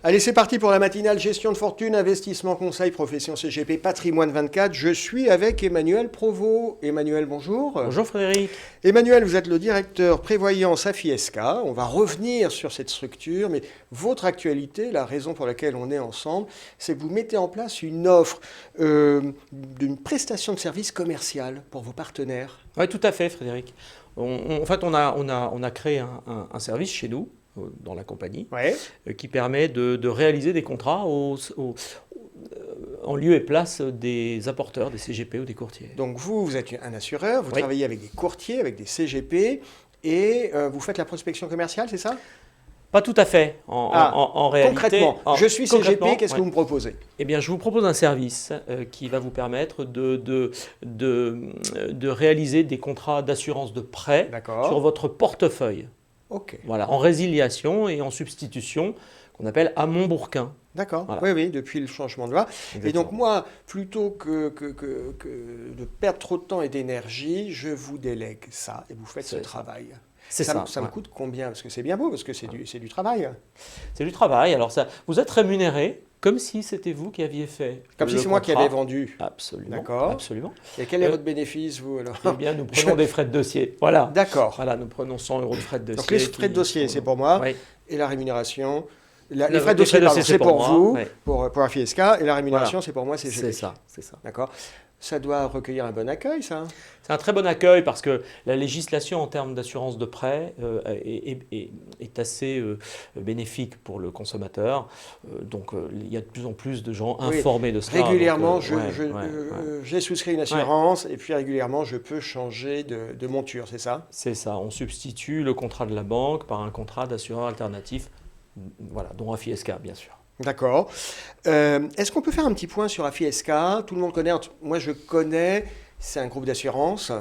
Allez, c'est parti pour la matinale gestion de fortune, investissement, conseil, profession CGP, patrimoine 24. Je suis avec Emmanuel Provost. Emmanuel, bonjour. Bonjour Frédéric. Emmanuel, vous êtes le directeur prévoyance AFI-SK. On va revenir sur cette structure, mais votre actualité, la raison pour laquelle on est ensemble, c'est que vous mettez en place une offre d'une prestation de service commercial pour vos partenaires. Oui, tout à fait Frédéric. En fait, on a créé un service chez nous, dans la compagnie, qui permet de réaliser des contrats en lieu et place des apporteurs, des CGP ou des courtiers. Donc vous êtes un assureur, vous travaillez avec des courtiers, avec des CGP, et vous faites la prospection commerciale, c'est ça ? Pas tout à fait, en réalité. Concrètement, je suis CGP, qu'est-ce que vous me proposez ? Eh bien, je vous propose un service qui va vous permettre de réaliser des contrats d'assurance de prêt sur votre portefeuille. Okay. Voilà, en résiliation et en substitution, qu'on appelle à Montbourquin. D'accord, voilà. Oui, depuis le changement de loi. Exactement. Et donc moi, plutôt que de perdre trop de temps et d'énergie, je vous délègue ça et vous faites ce travail. Ça me coûte combien ? Parce que c'est bien beau, parce que c'est du travail. C'est du travail. Alors vous êtes rémunéré comme si c'était vous qui aviez fait. Comme si c'est moi qui avais vendu. Absolument. D'accord. Absolument. Et quel est votre bénéfice, vous alors ? Eh bien, nous prenons des frais de dossier. Voilà. D'accord. Voilà, nous prenons 100 € de frais de dossier. Donc les frais de dossier, c'est pour moi. Oui. Et la rémunération. Les frais de dossier, c'est pour vous, pour AFI-SK, et la rémunération, c'est pour moi, c'est GP. C'est ça. D'accord. Ça doit recueillir un bon accueil, ça ? C'est un très bon accueil parce que la législation en termes d'assurance de prêt est assez bénéfique pour le consommateur. Donc il y a de plus en plus de gens informés de cela. Régulièrement, j'ai souscrit une assurance et puis régulièrement, je peux changer de monture, c'est ça ? C'est ça. On substitue le contrat de la banque par un contrat d'assureur alternatif, voilà, dont AFI-SK, bien sûr. D'accord. Est-ce qu'on peut faire un petit point sur AFI-SK ? Tout le monde connaît, moi je connais, c'est un groupe d'assurance,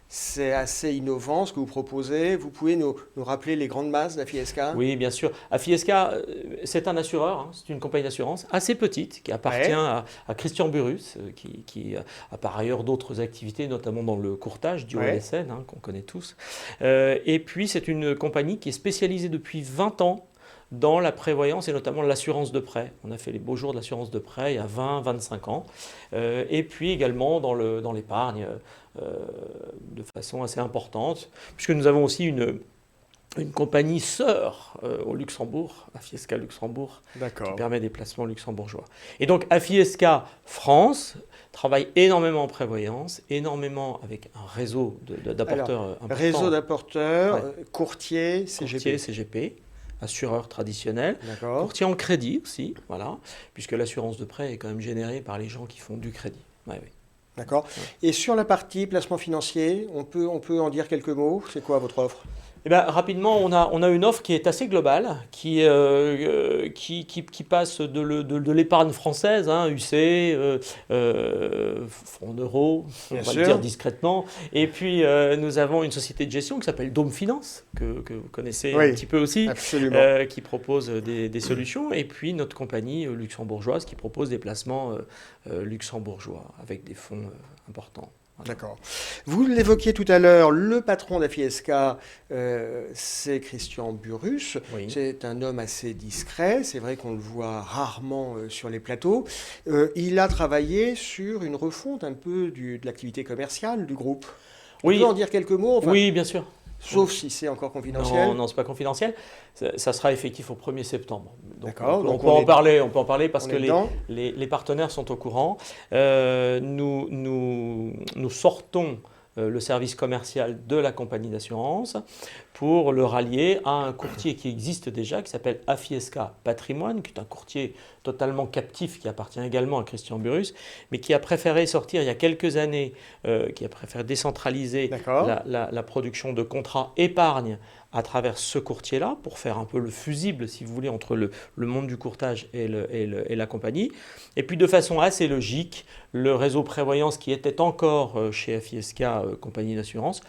c'est assez innovant ce que vous proposez. Vous pouvez nous rappeler les grandes masses d'AFI-SK ? Oui, bien sûr. AFI-SK, c'est un assureur, c'est une compagnie d'assurance assez petite qui appartient à Christian Burrus, qui a par ailleurs d'autres activités, notamment dans le courtage du OLSN, qu'on connaît tous. Et puis c'est une compagnie qui est spécialisée depuis 20 ans dans la prévoyance et notamment l'assurance de prêt. On a fait les beaux jours de l'assurance de prêt il y a 20-25 ans. Et puis également dans l'épargne de façon assez importante, puisque nous avons aussi une compagnie sœur au Luxembourg, AFI-SK Luxembourg, qui permet des placements luxembourgeois. Et donc AFI-SK France travaille énormément en prévoyance, énormément avec un réseau d'apporteurs importants. Réseau d'apporteurs, courtier, CGP. Courtier, CGP. Assureur traditionnel, courtier en crédit aussi, voilà, puisque l'assurance de prêt est quand même générée par les gens qui font du crédit. Oui. D'accord. Et sur la partie placement financier, on peut en dire quelques mots. C'est quoi votre offre ? Eh bien, rapidement, on a une offre qui est assez globale, qui passe de l'épargne française, UC, fonds d'euros, on va le dire discrètement. Et puis, nous avons une société de gestion qui s'appelle Dôme Finance, que vous connaissez un petit peu aussi, qui propose des solutions. Et puis, notre compagnie luxembourgeoise qui propose des placements luxembourgeois avec des fonds importants. D'accord. Vous l'évoquiez tout à l'heure, le patron d'AFI-SK, c'est Christian Burrus. Oui. C'est un homme assez discret, c'est vrai qu'on le voit rarement sur les plateaux. Il a travaillé sur une refonte un peu de l'activité commerciale du groupe. On peut en dire quelques mots ? Oui, bien sûr. Sauf si c'est encore confidentiel. Non, ce n'est pas confidentiel. Ça sera effectif au 1er septembre. D'accord. On peut en parler parce que les partenaires sont au courant. Nous sortons le service commercial de la compagnie d'assurance pour le rallier à un courtier qui existe déjà, qui s'appelle AFI-SK Patrimoine, qui est un courtier totalement captif, qui appartient également à Christian Burrus, mais qui a préféré sortir il y a quelques années, qui a préféré décentraliser la production de contrats épargne à travers ce courtier-là, pour faire un peu le fusible, si vous voulez, entre le monde du courtage et la compagnie. Et puis de façon assez logique, le réseau prévoyance qui était encore chez AFI-SK, compagnie d'assurance,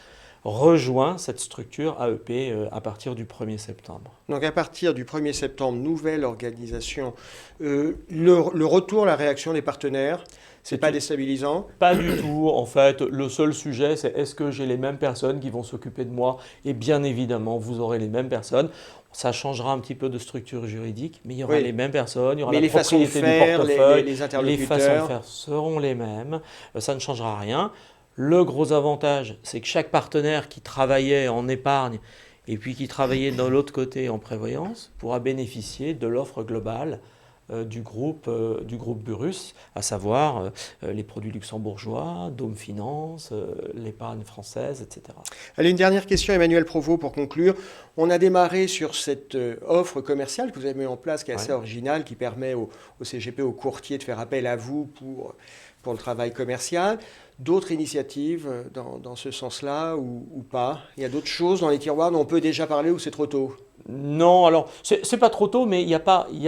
rejoint cette structure AEP à partir du 1er septembre. Donc à partir du 1er septembre, nouvelle organisation. Le retour, la réaction des partenaires, c'est pas déstabilisant? Pas du tout. En fait, le seul sujet, c'est est-ce que j'ai les mêmes personnes qui vont s'occuper de moi? Et bien évidemment, vous aurez les mêmes personnes. Ça changera un petit peu de structure juridique, mais il y aura les mêmes personnes, il y aura la propriété du portefeuille, les interlocuteurs. Les façons de faire seront les mêmes, ça ne changera rien. Le gros avantage, c'est que chaque partenaire qui travaillait en épargne et puis qui travaillait de l'autre côté en prévoyance pourra bénéficier de l'offre globale du groupe Burrus, à savoir les produits luxembourgeois, Dôme Finance, l'épargne française, etc. Allez, une dernière question, Emmanuel Provost, pour conclure. On a démarré sur cette offre commerciale que vous avez mise en place, qui est assez originale, qui permet au CGP, aux courtiers, de faire appel à vous pour le travail commercial. D'autres initiatives dans ce sens-là ou pas? Il y a d'autres choses dans les tiroirs dont on peut déjà parler ou c'est trop tôt? Non, alors c'est pas trop tôt, mais il n'y a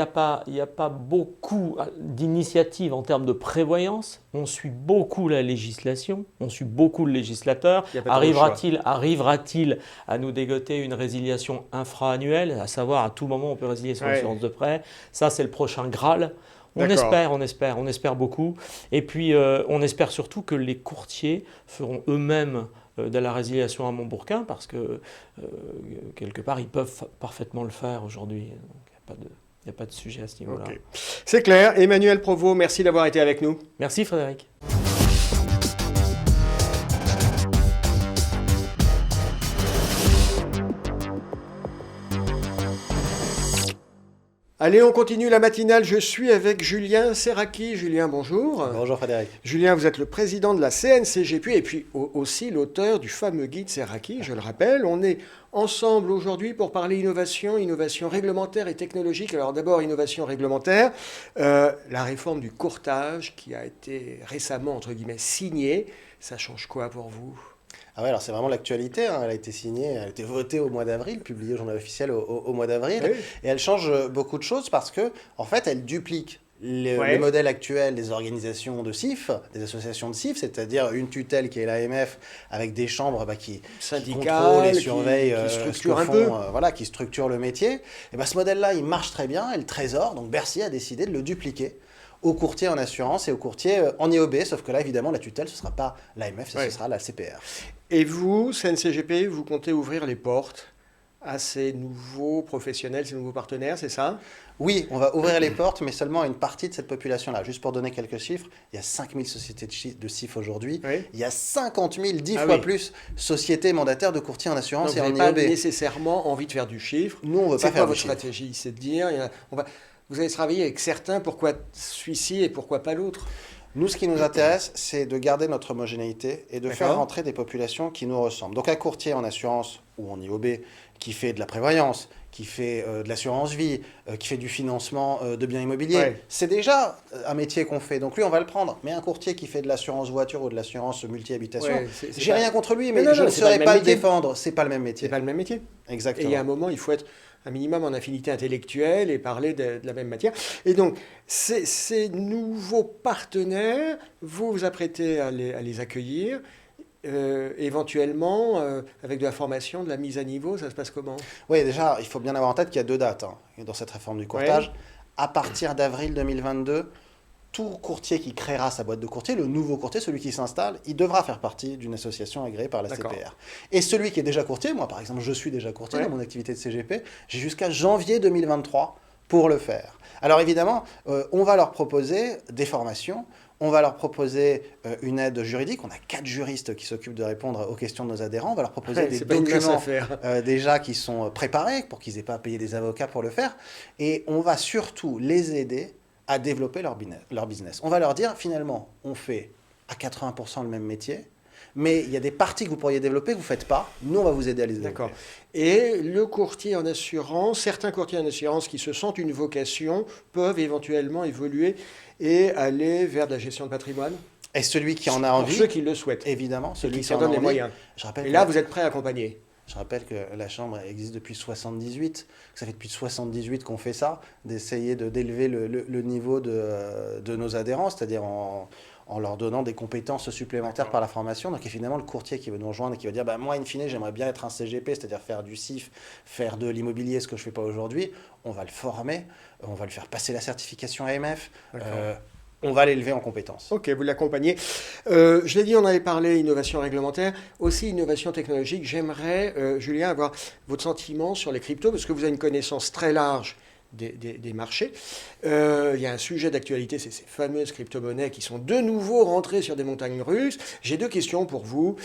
pas beaucoup d'initiatives en termes de prévoyance. On suit beaucoup la législation, on suit beaucoup le législateur. Arrivera-t-il à nous dégoter une résiliation infra-annuelle, à savoir à tout moment on peut résilier son assurance de prêt? Ça, c'est le prochain Graal. On espère beaucoup. Et puis, on espère surtout que les courtiers feront eux-mêmes de la résiliation à Montbourquin, parce que, quelque part, ils peuvent parfaitement le faire aujourd'hui. Donc, il n'y a pas de sujet à ce niveau-là. Okay. C'est clair. Emmanuel Provost, merci d'avoir été avec nous. Merci, Frédéric. Allez, on continue la matinale. Je suis avec Julien Serraki. Julien, bonjour. Bonjour Frédéric. Julien, vous êtes le président de la CNCGP et puis aussi l'auteur du fameux guide Serraki, je le rappelle. On est ensemble aujourd'hui pour parler innovation réglementaire et technologique. Alors d'abord, innovation réglementaire, la réforme du courtage qui a été récemment, entre guillemets, signée. Ça change quoi pour vous ? Ah ouais, alors c'est vraiment l'actualité, hein. Elle a été signée, elle a été votée au mois d'avril, publiée au journal officiel au mois d'avril, oui. Et elle change beaucoup de choses parce que, en fait, elle duplique le modèle actuel des organisations de CIF, des associations de CIF, c'est-à-dire une tutelle qui est l'AMF avec des chambres qui contrôlent et surveillent qui structurent le métier. Et ce modèle-là, il marche très bien, et le Trésor, donc Bercy, a décidé de le dupliquer aux courtiers en assurance et aux courtiers en IOB, sauf que là, évidemment, la tutelle, ce ne sera pas l'AMF, ce sera la CPR. Et vous, CNCGP, vous comptez ouvrir les portes à ces nouveaux professionnels, ces nouveaux partenaires, c'est ça ? Oui, on va ouvrir les portes, mais seulement à une partie de cette population-là. Juste pour donner quelques chiffres, il y a 5000 sociétés de CIF aujourd'hui. Oui. Il y a 50 000, 10 fois plus, sociétés mandataires de courtiers en assurance. Donc et en IOB. Vous n'avez pas nécessairement envie de faire du chiffre. Nous, on ne veut pas faire du chiffre. C'est quoi votre stratégie ? C'est de dire, vous allez travailler avec certains, pourquoi celui-ci et pourquoi pas l'autre ? Nous, ce qui nous intéresse, c'est de garder notre homogénéité et de faire rentrer des populations qui nous ressemblent. Donc un courtier en assurance ou en IOB qui fait de la prévoyance, qui fait de l'assurance vie, qui fait du financement de biens immobiliers, c'est déjà un métier qu'on fait. Donc lui, on va le prendre. Mais un courtier qui fait de l'assurance voiture ou de l'assurance multi-habitation, j'ai rien contre lui, mais je ne saurais pas le défendre. C'est pas le même métier. C'est pas le même métier. Exactement. Et il y a un moment, il faut être un minimum en affinité intellectuelle et parler de la même matière. Et donc, ces nouveaux partenaires, vous vous apprêtez à les accueillir, éventuellement, avec de la formation, de la mise à niveau, ça se passe comment ? Oui, déjà, il faut bien avoir en tête qu'il y a 2 dates dans cette réforme du courtage. À partir d'avril 2022, tout courtier qui créera sa boîte de courtier, le nouveau courtier, celui qui s'installe, il devra faire partie d'une association agréée par la CPR. Et celui qui est déjà courtier, moi par exemple, je suis déjà courtier dans mon activité de CGP, j'ai jusqu'à janvier 2023 pour le faire. Alors évidemment, on va leur proposer des formations, on va leur proposer une aide juridique. On a 4 juristes qui s'occupent de répondre aux questions de nos adhérents. On va leur proposer des documents déjà qui sont préparés pour qu'ils n'aient pas à payer des avocats pour le faire. Et on va surtout les aider à développer leur business. On va leur dire, finalement, on fait à 80% le même métier, mais il y a des parties que vous pourriez développer que vous ne faites pas. Nous, on va vous aider à les développer. D'accord. Et le courtier en assurance, certains courtiers en assurance qui se sentent une vocation peuvent éventuellement évoluer et aller vers de la gestion de patrimoine. Et celui qui en a envie... Pour ceux qui le souhaitent. Évidemment. Celui qui s'en donne les moyens. Je rappelle et là, vous êtes prêt à accompagner. Je rappelle que la Chambre existe depuis 78, que ça fait depuis 78 qu'on fait ça, d'essayer d'élever le niveau de nos adhérents, c'est-à-dire en leur donnant des compétences supplémentaires par la formation. Donc finalement, le courtier qui veut nous rejoindre et qui va dire moi, in fine, j'aimerais bien être un CGP, c'est-à-dire faire du CIF, faire de l'immobilier, ce que je ne fais pas aujourd'hui, on va le former, on va le faire passer la certification AMF, on va l'élever en compétences. Ok, vous l'accompagnez. Je l'ai dit, on avait parlé innovation réglementaire, aussi innovation technologique. J'aimerais, Julien, avoir votre sentiment sur les cryptos, parce que vous avez une connaissance très large des marchés. Il y a un sujet d'actualité, c'est ces fameuses crypto-monnaies qui sont de nouveau rentrées sur des montagnes russes. J'ai 2 questions pour vous.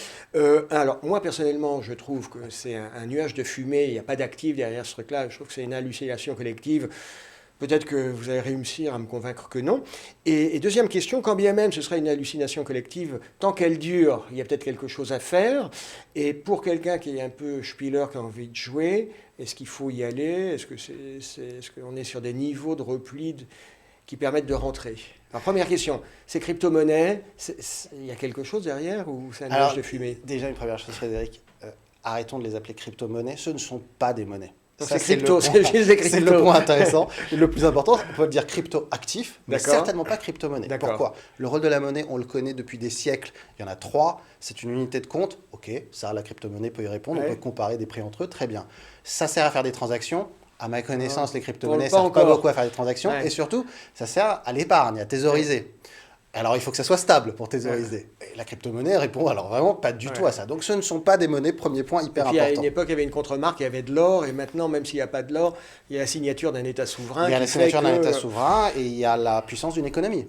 Alors, moi, personnellement, je trouve que c'est un nuage de fumée. Il n'y a pas d'actifs derrière ce truc-là. Je trouve que c'est une hallucination collective. Peut-être que vous allez réussir à me convaincre que non. Et deuxième question, quand bien même ce serait une hallucination collective, tant qu'elle dure, il y a peut-être quelque chose à faire. Et pour quelqu'un qui est un peu spieler, qui a envie de jouer, est-ce qu'il faut y aller? Est-ce qu'on est sur des niveaux de repli qui permettent de rentrer? Alors, première question, ces crypto-monnaies, il y a quelque chose derrière ou c'est un nuage de fumée? Déjà, une première chose, Frédéric, arrêtons de les appeler crypto-monnaies. Ce ne sont pas des monnaies. Ça, c'est crypto, c'est le point intéressant. Le plus important, on peut le dire crypto-actif, mais certainement pas crypto-monnaie. Pourquoi? Le rôle de la monnaie, on le connaît depuis des siècles. Il y en a 3. C'est une unité de compte. Ok, ça, la crypto-monnaie peut y répondre. On peut comparer des prix entre eux. Très bien. Ça sert à faire des transactions. À ma connaissance, les crypto-monnaies ne servent pas beaucoup à faire des transactions. Et surtout, ça sert à l'épargne, à thésauriser. Alors, il faut que ça soit stable pour thésauriser. Et la crypto-monnaie répond alors vraiment pas du tout à ça. Donc, ce ne sont pas des monnaies, premier point hyper important. À une époque, il y avait une contre-marque, il y avait de l'or, et maintenant, même s'il n'y a pas de l'or, il y a la signature d'un État souverain. Il y a la signature d'un État souverain et il y a la puissance d'une économie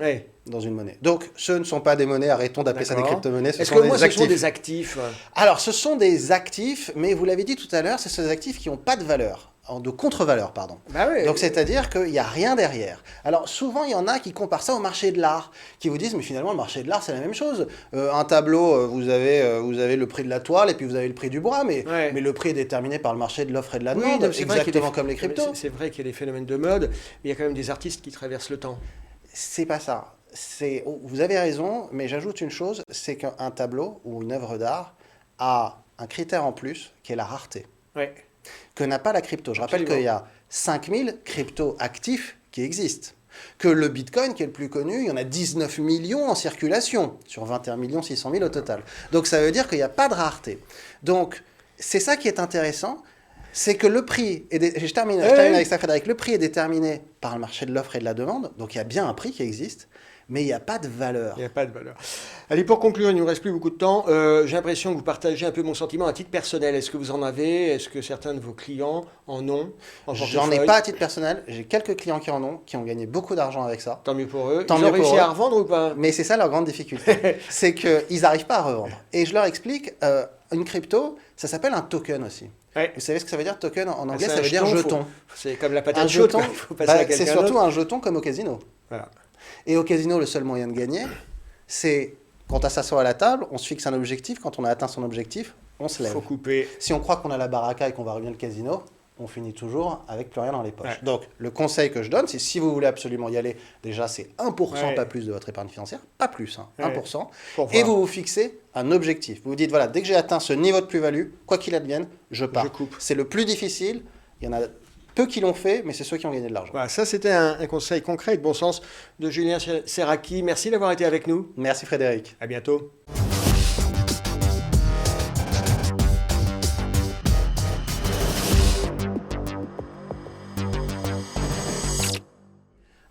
dans une monnaie. Donc, ce ne sont pas des monnaies, arrêtons d'appeler ça des crypto-monnaies, Est-ce que moi, ce sont des actifs? Alors, ce sont des actifs, mais vous l'avez dit tout à l'heure, ce sont des actifs qui n'ont pas de valeur. De contre-valeur, pardon. Donc, c'est-à-dire qu'il n'y a rien derrière. Alors, souvent, il y en a qui comparent ça au marché de l'art, qui vous disent, mais finalement, le marché de l'art, c'est la même chose. Un tableau, vous avez le prix de la toile et puis vous avez le prix du bois, mais le prix est déterminé par le marché de l'offre et de la demande, exactement comme les cryptos. C'est vrai qu'il y a des phénomènes de mode, mais il y a quand même des artistes qui traversent le temps. C'est pas ça. Vous avez raison, mais j'ajoute une chose, c'est qu'un tableau ou une œuvre d'art a un critère en plus, qui est la rareté. Que n'a pas la crypto. Je rappelle qu'il y a 5000 cryptos actifs qui existent. Que le Bitcoin, qui est le plus connu, il y en a 19 millions en circulation, sur 21 600 000 au total. Donc ça veut dire qu'il n'y a pas de rareté. Donc c'est ça qui est intéressant, c'est que le prix, je termine avec ça Frédéric, le prix est déterminé par le marché de l'offre et de la demande, donc il y a bien un prix qui existe, mais il n'y a pas de valeur. Il n'y a pas de valeur. Allez, pour conclure, il ne nous reste plus beaucoup de temps. J'ai l'impression que vous partagez un peu mon sentiment à titre personnel. Est-ce que vous en avez? Est-ce que certains de vos clients en ont? J'en ai pas à titre personnel. J'ai quelques clients qui en ont, qui ont gagné beaucoup d'argent avec ça. Tant mieux pour eux. Ils ont réussi à revendre ou pas? Mais c'est ça leur grande difficulté. C'est qu'ils n'arrivent pas à revendre. Et je leur explique, une crypto, ça s'appelle un token aussi. Vous savez ce que ça veut dire token en anglais? Ça veut dire jeton. C'est comme la patate chaude. C'est surtout un jeton comme au casino. Voilà. Et au casino, le seul moyen de gagner, c'est quand on s'assoit à la table, on se fixe un objectif. Quand on a atteint son objectif, on se lève. Il faut couper. Si on croit qu'on a la baraka et qu'on va revenir le casino, on finit toujours avec plus rien dans les poches. Donc, le conseil que je donne, c'est si vous voulez absolument y aller, déjà, c'est 1%, pas plus de votre épargne financière. Pas plus, 1%. Et vous vous fixez un objectif. Vous vous dites, voilà, dès que j'ai atteint ce niveau de plus-value, quoi qu'il advienne, je pars. C'est le plus difficile. Il y en a peu qui l'ont fait, mais c'est ceux qui ont gagné de l'argent. Voilà, ça, c'était un conseil concret et de bon sens de Julien Serracchi. Merci d'avoir été avec nous. Merci Frédéric. À bientôt.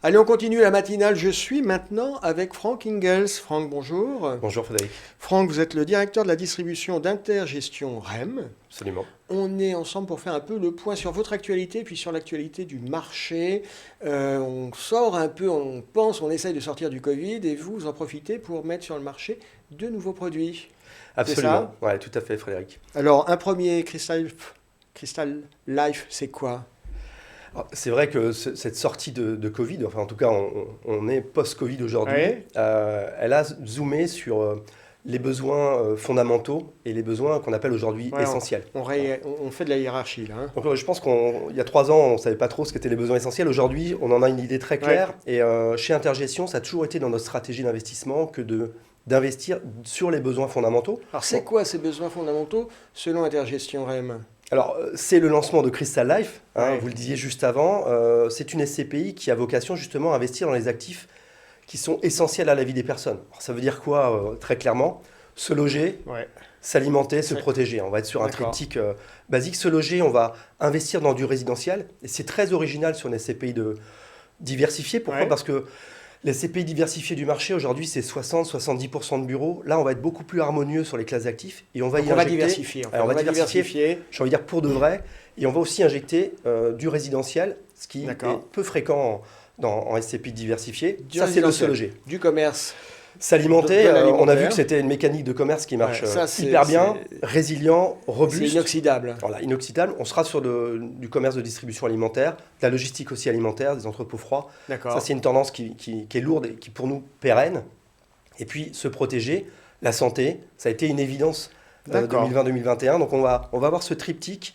Allez, on continue la matinale. Je suis maintenant avec Franck Ingels. Franck, bonjour. Bonjour Frédéric. Franck, vous êtes le directeur de la distribution d'Intergestion REM. Absolument. On est ensemble pour faire un peu le point sur votre actualité, puis sur l'actualité du marché. On sort un peu, on essaye de sortir du Covid, et vous en profitez pour mettre sur le marché de nouveaux produits. Absolument, ouais, tout à fait Frédéric. Alors, un premier Crystal Life, c'est quoi ? C'est vrai que cette sortie de Covid, enfin en tout cas on est post-Covid aujourd'hui, elle a zoomé sur les besoins fondamentaux et les besoins qu'on appelle aujourd'hui essentiels. On fait de la hiérarchie là. Donc je pense qu'il y a 3 ans, on ne savait pas trop ce qu'étaient les besoins essentiels. Aujourd'hui, on en a une idée très claire. Et chez Intergestion, ça a toujours été dans notre stratégie d'investissement que de d'investir sur les besoins fondamentaux. Alors c'est quoi ces besoins fondamentaux selon Intergestion REM? Alors, c'est le lancement de Crystal Life, vous le disiez juste avant. C'est une SCPI qui a vocation justement à investir dans les actifs qui sont essentiels à la vie des personnes. Alors, ça veut dire quoi, très clairement? Se loger, s'alimenter, se protéger. On va être sur un triptyque basique. Se loger, on va investir dans du résidentiel. Et c'est très original sur une SCPI de diversifier. Pourquoi? Parce que les SCPI diversifiées du marché, aujourd'hui, c'est 60-70% de bureaux. Là, on va être beaucoup plus harmonieux sur les classes d'actifs. Et on va y injecter... diversifier. On va diversifier, j'ai envie de dire pour de vrai. Et on va aussi injecter du résidentiel, ce qui est peu fréquent en SCPI diversifié. Ça, c'est le se loger. Du commerce. S'alimenter, on a vu que c'était une mécanique de commerce qui marche hyper bien, résilient, robuste. C'est inoxydable. Voilà, inoxydable. On sera sur du commerce de distribution alimentaire, de la logistique aussi alimentaire, des entrepôts froids. Ça, c'est une tendance qui est lourde et qui, pour nous, pérenne. Et puis, se protéger, la santé, ça a été une évidence 2020-2021. Donc, on va avoir ce triptyque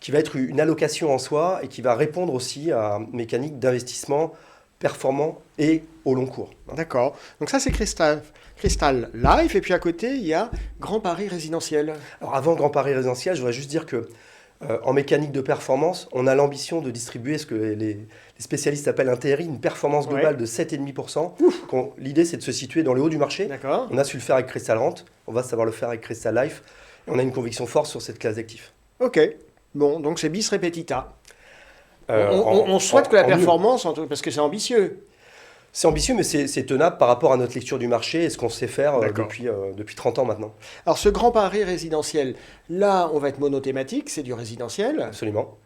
qui va être une allocation en soi et qui va répondre aussi à une mécanique d'investissement performant et au long cours. D'accord. Donc ça, c'est Crystal Life. Et puis à côté, il y a Grand Paris Résidentiel. Alors avant Grand Paris Résidentiel, je voudrais juste dire que en mécanique de performance, on a l'ambition de distribuer ce que les spécialistes appellent un TRI, une performance globale de 7,5%. L'idée, c'est de se situer dans le haut du marché. On a su le faire avec Crystal Rent, on va savoir le faire avec Crystal Life. Et on a une conviction forte sur cette classe d'actifs. Ok. Bon, donc c'est bis repetita. On souhaite que la performance, parce que c'est ambitieux. C'est ambitieux, mais c'est tenable par rapport à notre lecture du marché et ce qu'on sait faire depuis 30 ans maintenant. Alors ce Grand Paris résidentiel, là, on va être monothématique, c'est du résidentiel. Absolument.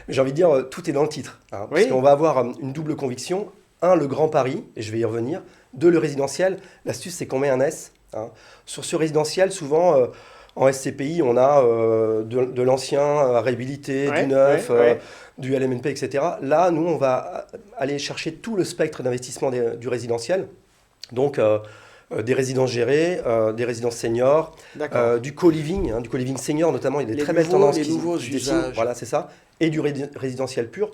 J'ai envie de dire, tout est dans le titre. Parce qu'on va avoir une double conviction. Un, le Grand Paris, et je vais y revenir. Deux, le résidentiel. L'astuce, c'est qu'on met un S. Sur ce résidentiel, souvent... en SCPI, on a de l'ancien à réhabilité, du neuf, du LMNP, etc. Là, nous, on va aller chercher tout le spectre d'investissement du résidentiel. Donc, des résidences gérées, des résidences seniors, du co-living, du co-living senior notamment. Il y a des très belles tendances qui nouveaux se usages. dessinent. Voilà, c'est ça. Et du résidentiel pur.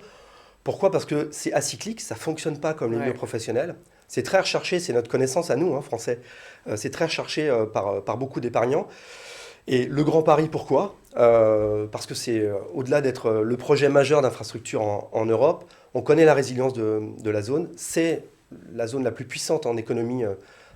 Pourquoi? Parce que c'est acyclique, ça ne fonctionne pas comme les milieux professionnels. C'est très recherché, c'est notre connaissance à nous, Français. C'est très recherché par beaucoup d'épargnants. Et le Grand Paris, pourquoi? Parce que c'est, au-delà d'être le projet majeur d'infrastructure en Europe, on connaît la résilience de la zone. C'est la zone la plus puissante en économie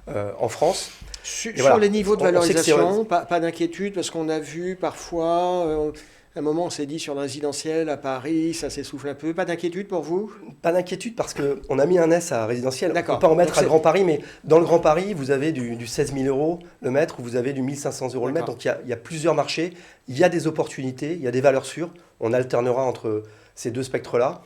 en France. Sur les niveaux de valorisation, pas d'inquiétude, parce qu'on a vu parfois... À un moment, on s'est dit sur le résidentiel à Paris, ça s'essouffle un peu. Pas d'inquiétude pour vous? Pas d'inquiétude parce qu'on a mis un S à résidentiel. On ne peut pas en mettre à Grand Paris, mais dans le Grand Paris, vous avez du 16 000 € le mètre ou vous avez du 1 500 € le mètre. Donc il y a plusieurs marchés, il y a des opportunités, il y a des valeurs sûres. On alternera entre ces deux spectres-là.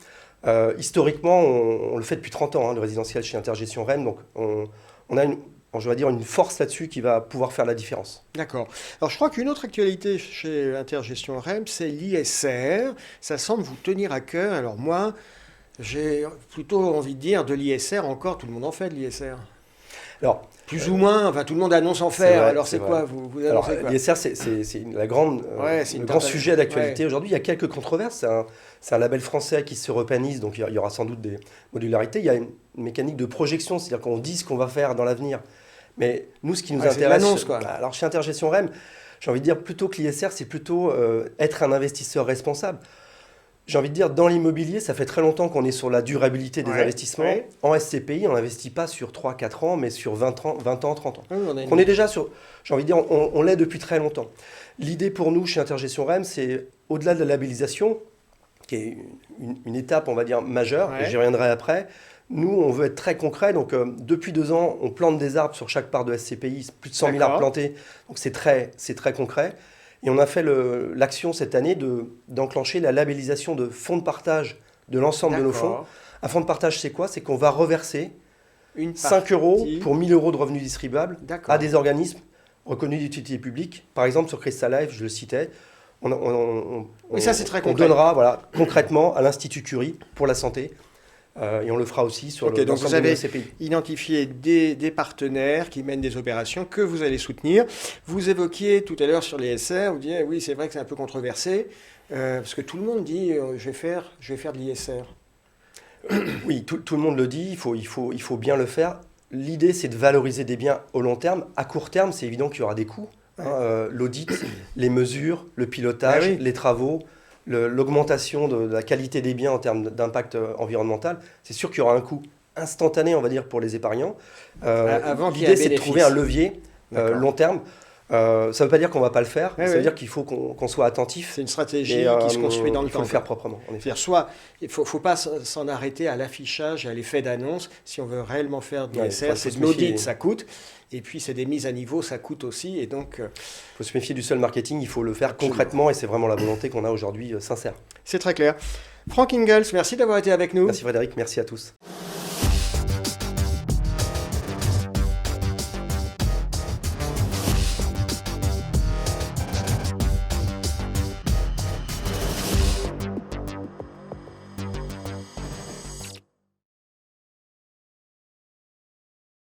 Historiquement, on le fait depuis 30 ans, le résidentiel chez Intergestion REM. Donc on a une force là-dessus qui va pouvoir faire la différence. D'accord. Alors je crois qu'une autre actualité chez Intergestion REM, c'est l'ISR. Ça semble vous tenir à cœur. Alors moi, j'ai plutôt envie de dire de l'ISR encore, tout le monde en fait de l'ISR. Alors, plus ou moins, enfin tout le monde annonce en faire. Alors c'est quoi vous annoncez quoi? L'ISR, c'est le grand sujet d'actualité aujourd'hui. Il y a quelques controverses. C'est un label français qui se repanise, donc il y aura sans doute des modularités. Il y a une mécanique de projection, c'est-à-dire qu'on dit ce qu'on va faire dans l'avenir. Mais nous, ce qui nous intéresse... Alors, chez Intergestion REM, j'ai envie de dire plutôt que l'ISR, c'est plutôt être un investisseur responsable. J'ai envie de dire, dans l'immobilier, ça fait très longtemps qu'on est sur la durabilité des investissements. En SCPI, on n'investit pas sur 3-4 ans, mais sur 20 ans, 30 ans. On est déjà sur... J'ai envie de dire, on l'est depuis très longtemps. L'idée pour nous, chez Intergestion REM, c'est, au-delà de la labellisation, qui est une étape, on va dire, majeure, et j'y reviendrai après. Nous, on veut être très concret. Donc, depuis 2 ans, on plante des arbres sur chaque part de SCPI, plus de 100 000 arbres plantés. Donc, c'est très concret. Et on a fait l'action cette année d'enclencher la labellisation de fonds de partage de l'ensemble de nos fonds. Un fonds de partage, c'est quoi? C'est qu'on va reverser 5 € pour 1 000 € de revenus distribuables à des organismes reconnus d'utilité publique. Par exemple, sur Crystal Life, je le citais, on donnera concrètement à l'Institut Curie pour la santé. Et on le fera aussi sur donc vous avez identifié des partenaires qui mènent des opérations que vous allez soutenir. Vous évoquiez tout à l'heure sur les SR, vous disiez oui, c'est vrai que c'est un peu controversé, parce que tout le monde dit je vais faire de l'ISR. Oui, tout le monde le dit, il faut bien le faire. l'idée, c'est de valoriser des biens au long terme. À court terme, c'est évident qu'il y aura des coûts. L'audit, les mesures, le pilotage, les travaux, l'augmentation de la qualité des biens en termes d'impact environnemental. C'est sûr qu'il y aura un coût instantané, on va dire, pour les épargnants. L'idée, c'est de trouver un levier long terme. Ça ne veut pas dire qu'on ne va pas le faire, ça veut dire qu'il faut qu'on soit attentif. C'est une stratégie qui se construit dans le temps. Il faut le faire proprement. Soit, il ne faut pas s'en arrêter à l'affichage et à l'effet d'annonce. Si on veut réellement faire du SR, c'est de l'audit, ça coûte. Et puis, c'est des mises à niveau, ça coûte aussi. Et donc, il faut se méfier du seul marketing, il faut le faire concrètement. Et c'est vraiment la volonté qu'on a aujourd'hui sincère. C'est très clair. Franck Ingels, merci d'avoir été avec nous. Merci Frédéric, merci à tous.